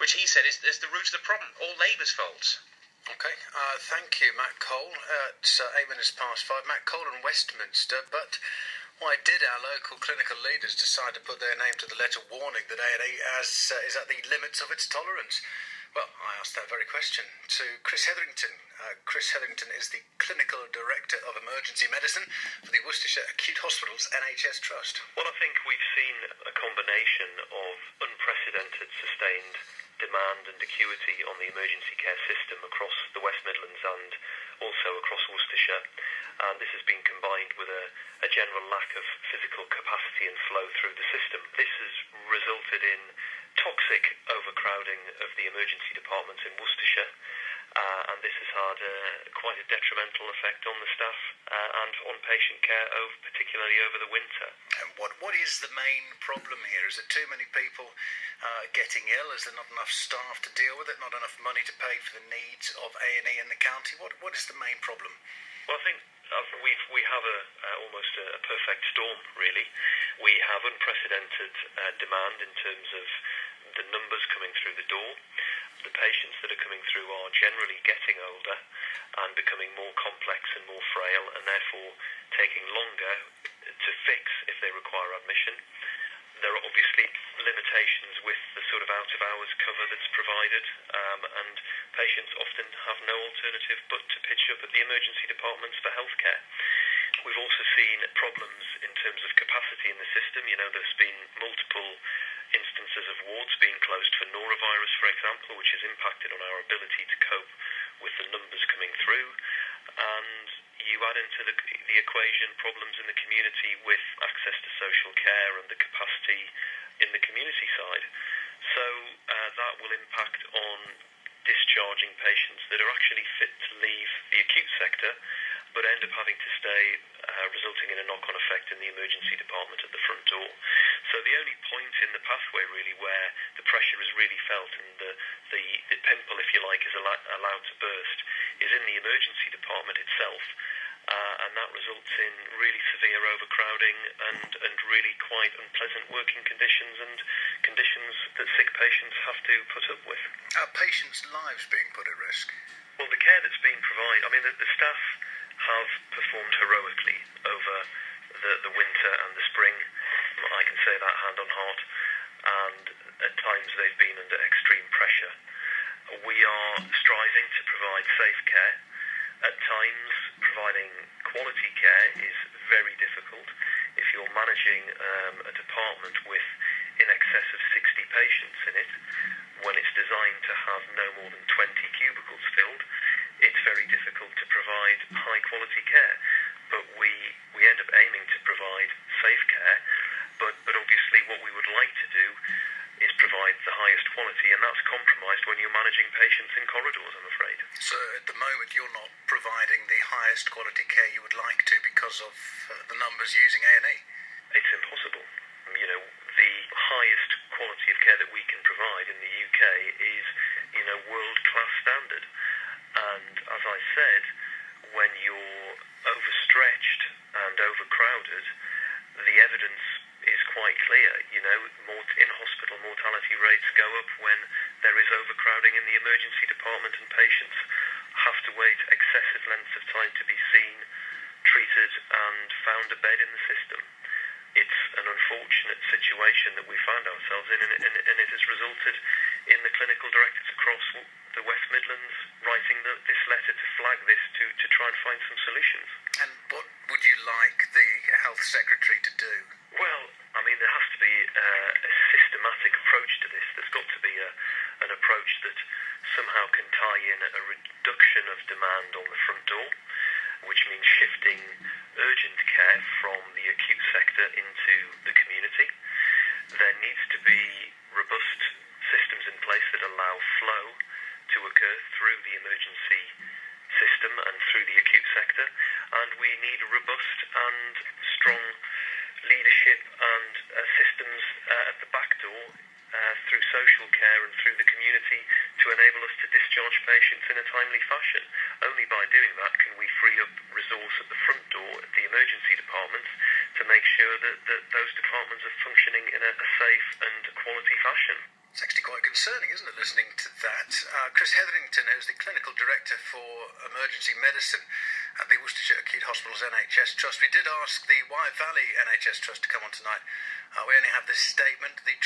which he said is the root of the problem, all Labour's fault. Okay, thank you, Matt Cole. It's 8 minutes past 5. Matt Cole in Westminster, but why did our local clinical leaders decide to put their name to the letter warning that A&E is at the limits of its tolerance? Well, I asked that very question to Chris Hetherington. Chris Hetherington is the Clinical Director of Emergency Medicine for the Worcestershire Acute Hospitals NHS Trust. Well, I think we've seen a combination of unprecedented sustained demand and acuity on the emergency care system across the West Midlands and also across Worcestershire. And this has been combined with a general lack of physical capacity and flow through the system. This has resulted in toxic overcrowding of the emergency departments in Worcestershire, and this has had quite a detrimental effect on the staff and on patient care, particularly over the winter. And what is the main problem here? Is it too many people getting ill? Is there not enough staff to deal with it? Not enough money to pay for the needs of A&E in the county? What is the main problem? Well, I think we have almost a perfect storm, really. We have unprecedented demand in terms of the numbers coming through the door. The patients that are coming through are generally getting older and becoming more complex and more frail, and therefore taking longer to fix if they require admission. There are obviously limitations with the sort of out-of-hours cover that's provided, and patients often have no alternative but to pitch up at the emergency departments for healthcare. We've also seen problems in terms of capacity in the system. There's been multiple instances of wards being closed for norovirus, for example, which has impacted on our ability to cope with the numbers coming through. And you add into the equation problems in the community with access to social care and the capacity in the community side. So that will impact on discharging patients that are actually fit to leave the acute sector, but end up having to stay, resulting in a knock-on effect in the emergency department at the front door. So the only point in the pathway, really, where the pressure is really felt and the pimple, if you like, is allowed to burst, is in the emergency department itself. And that results in really severe overcrowding and really quite unpleasant working conditions and conditions that sick patients have to put up with. Are patients' lives being put at risk? Well, the care that's being provided, the staff have performed heroically over the winter and the spring. I can say that hand on heart. And at times they've been under extreme pressure. We are striving to provide safe care. At times, providing quality care is very difficult. If you're managing a department with in excess of 60 patients in it, when it's designed to have no more than 20 cubicles filled, it's very difficult to provide high quality care. But we end up aiming to provide safe care, but obviously what we would like to do is provide the highest quality, and that's compromised when you're managing patients in corridors, I'm afraid. So at the moment you're not providing the highest quality care you would like to because of the numbers using A&E? It's impossible. The highest quality of care that we can provide in the UK is, world-class standard. And as I said, when you're overstretched and overcrowded, the evidence is quite clear. In-hospital mortality rates go up when there is overcrowding in the emergency department, and patients have to wait excessive lengths of time to be seen, treated and found a bed in the system. It's an unfortunate situation that we found ourselves in, and it has resulted in the clinical directors across the West Midlands writing this letter to flag this to try and find some solutions. And what would you like the Health Secretary to do? Well, there has to be a systematic approach to this. There's got to be an approach that somehow can tie in a reduction of demand on the front door, which means shifting urgent care from the acute sector into the community. There needs to be robust systems in place that allow flow to occur through the emergency system and through the acute sector, and we need robust and strong leadership and systems at the back door through social care and through the community to enable us to discharge patients in a timely fashion. Only by doing that can we free up resource at the front door at the emergency departments to make sure that those departments are functioning in a safe and quality fashion. It's actually quite concerning, isn't it, listening to that? Chris Hetherington, who's the Clinical Director for Emergency Medicine at the Worcestershire Acute Hospitals NHS Trust. We did ask the Wye Valley NHS Trust to come on tonight. We only have this statement. The